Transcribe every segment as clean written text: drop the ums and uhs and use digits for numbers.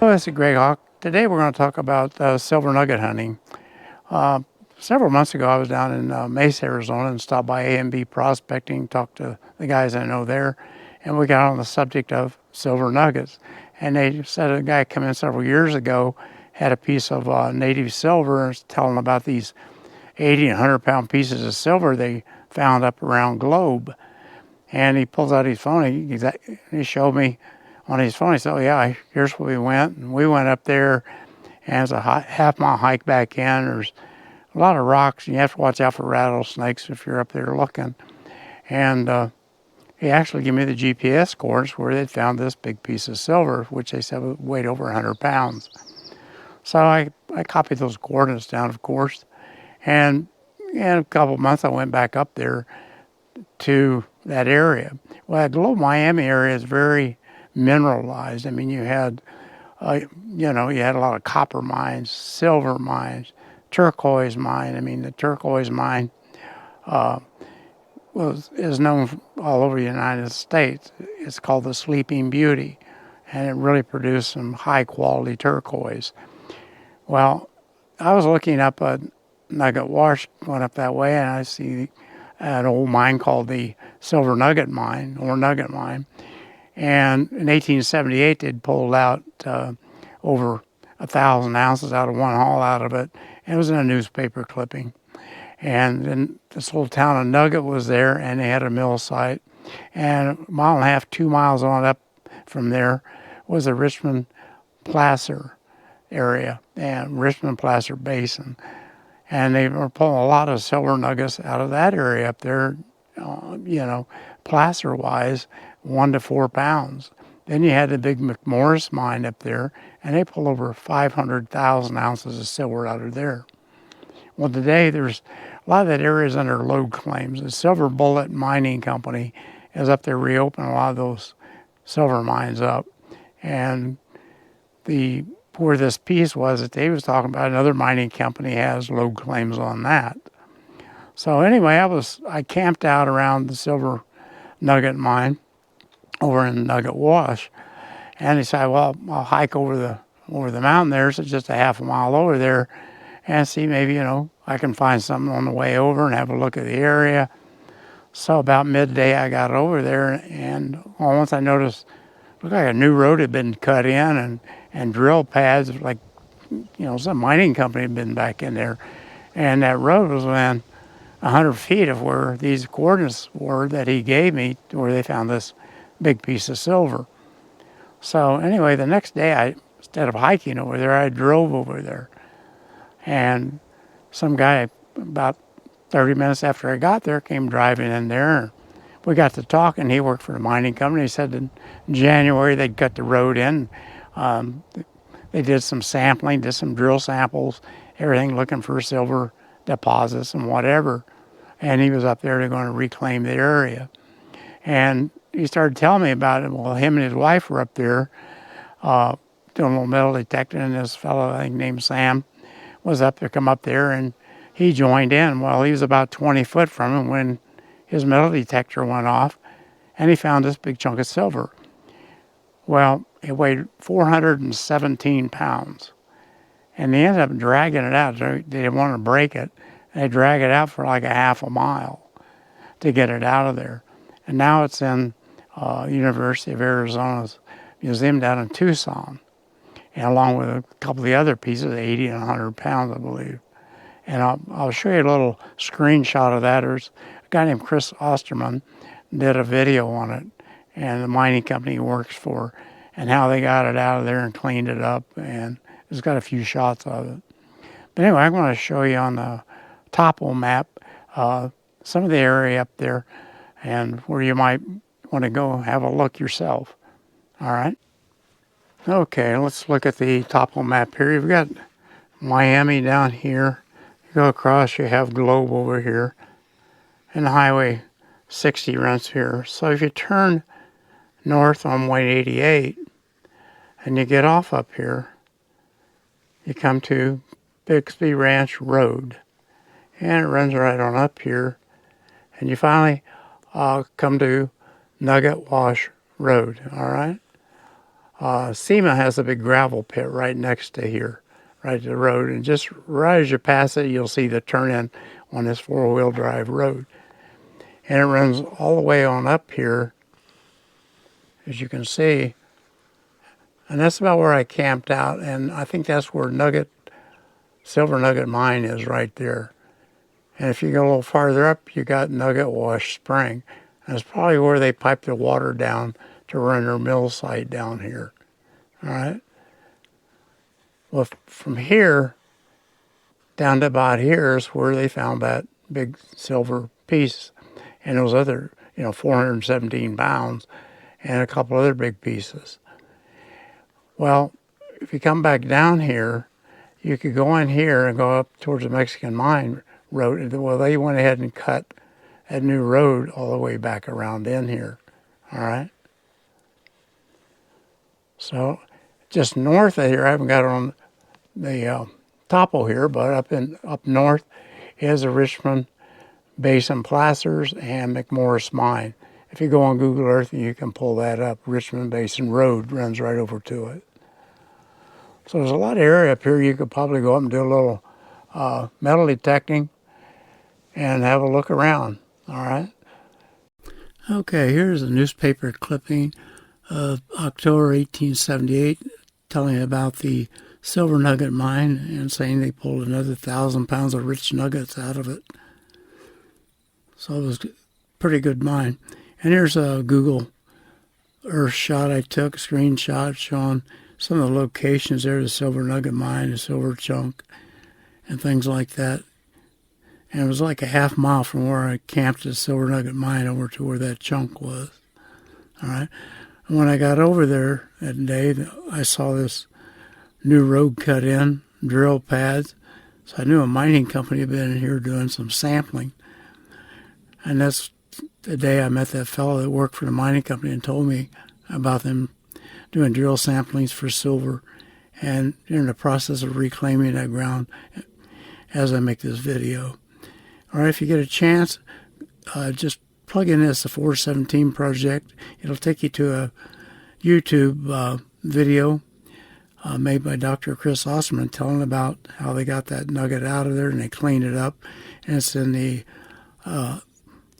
Hello, this is Greg Hawk. Today we're going to talk about silver nugget hunting. Uh, Several months ago I was down in Mesa, Arizona and stopped by A&B Prospecting, talked to the guys I know there, and we got on the subject of silver nuggets. And they said a guy come in several years ago, had a piece of native silver and was telling about these 80 and 100-pound pieces of silver they found up around Globe. And he pulls out his phone, he showed me on his phone. He said, oh yeah, here's where we went. And we went up there, and it's a half-mile hike back in. There's a lot of rocks, and you have to watch out for rattlesnakes if you're up there looking. And he actually gave me the GPS coordinates where they'd found this big piece of silver, which they said weighed over 100 pounds. So I copied those coordinates down, of course. And in a couple of months, I went back up there to that area. Well, that Globe Miami area is very mineralized. I mean, you had you had a lot of copper mines, silver mines, turquoise mine. I mean, the turquoise mine is known all over the United States. It's called the Sleeping Beauty, and it really produced some high quality turquoise. Well, I was looking up a Nugget Wash going up that way, and I see an old mine called the Silver Nugget Mine, or Nugget Mine. And in 1878, they'd pulled out over 1,000 ounces out of one haul out of it. And it was in a newspaper clipping. And then this little town of Nugget was there, and they had a mill site. And a mile and a half, 2 miles on up from there was the Richmond Placer area and Richmond Placer Basin. And they were pulling a lot of silver nuggets out of that area up there, placer-wise, 1 to 4 pounds. Then you had the big McMorris mine up there, and they pulled over 500,000 ounces of silver out of there. Well, today there's a lot of that area is under lode claims. The Silver Bullet Mining Company is up there reopening a lot of those silver mines up. And where this piece was that Dave was talking about, another mining company has lode claims on that. So anyway, I camped out around the Silver Nugget mine over in Nugget Wash, and decided, well, I'll hike over the mountain there, so just a half a mile over there, and see maybe I can find something on the way over and have a look at the area. So about midday I got over there, and once I noticed it looked like a new road had been cut in, and drill pads, like some mining company had been back in there, and that road was within 100 feet of where these coordinates were that he gave me, where they found this big piece of silver. So anyway, the next day, instead of hiking over there, I drove over there. And some guy, about 30 minutes after I got there, came driving in there. We got to talking. He worked for the mining company. He said in January they'd cut the road in. They did some sampling, did some drill samples, everything looking for silver deposits and whatever. And he was up there, they're going to reclaim the area. And he started telling me about it. Well, him and his wife were up there doing a little metal detecting, and this fellow, I think named Sam, was up there, come up there, and he joined in. Well, he was about 20 foot from him when his metal detector went off, and he found this big chunk of silver. Well, it weighed 417 pounds. And they ended up dragging it out. They didn't want to break it. They dragged it out for like a half a mile to get it out of there. And now it's in University of Arizona's museum down in Tucson, and along with a couple of the other pieces, 80 and 100 pounds, I believe. And I'll show you a little screenshot of that. There's a guy named Chris Osterman did a video on it, and the mining company he works for, and how they got it out of there and cleaned it up, and it's got a few shots of it. But anyway, I'm going to show you on the topo map some of the area up there and where you might want to go have a look yourself. All right. Okay, let's look at the topo map here. You've got Miami down here. You go across, you have Globe over here, and Highway 60 runs here. So if you turn north on 188 and you get off up here, you come to Bixby Ranch Road, and it runs right on up here, and you finally come to Nugget Wash Road. All right. SEMA has a big gravel pit right next to here, right to the road. And just right as you pass it, you'll see the turn in on this four-wheel drive road. And it runs all the way on up here, as you can see. And that's about where I camped out. And I think that's where Silver Nugget Mine is right there. And if you go a little farther up, you got Nugget Wash Spring. And it's probably where they pipe the water down to run their mill site down here. All right. Well, from here down to about here is where they found that big silver piece. And those other, 417 pounds and a couple other big pieces. Well, if you come back down here, you could go in here and go up towards the Mexican Mine road. Well, they went ahead and cut that new road all the way back around in here. All right. So just north of here, I haven't got it on the topo here, but up north is the Richmond Basin Placers and McMorris Mine. If you go on Google Earth, you can pull that up. Richmond Basin Road runs right over to it. So there's a lot of area up here. You could probably go up and do a little metal detecting and have a look around. All right. Okay, here's a newspaper clipping of October 1878 telling about the Silver Nugget Mine and saying they pulled another 1,000 pounds of rich nuggets out of it. So it was a pretty good mine. And here's a Google Earth shot I took, a screenshot showing some of the locations there, the Silver Nugget Mine, the Silver Chunk, and things like that. And it was like a half mile from where I camped at the Silver Nugget Mine over to where that chunk was. All right. And when I got over there that day, I saw this new road cut in, drill pads. So I knew a mining company had been in here doing some sampling. And that's the day I met that fellow that worked for the mining company and told me about them doing drill samplings for silver. And they're in the process of reclaiming that ground as I make this video. All right, if you get a chance, just plug in this, the 417 project. It'll take you to a YouTube video made by Dr. Chris Osman telling about how they got that nugget out of there and they cleaned it up. And it's in the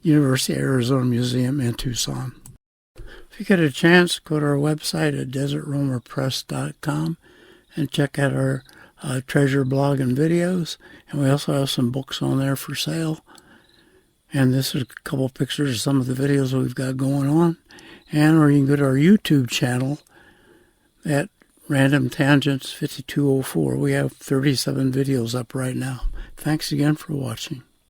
University of Arizona Museum in Tucson. If you get a chance, go to our website at desertroamerpress.com and check out our treasure blog and videos. And we also have some books on there for sale. And this is a couple pictures of some of the videos we've got going on. And or you can go to our YouTube channel at Random Tangents 5204. We have 37 videos up right now. Thanks again for watching.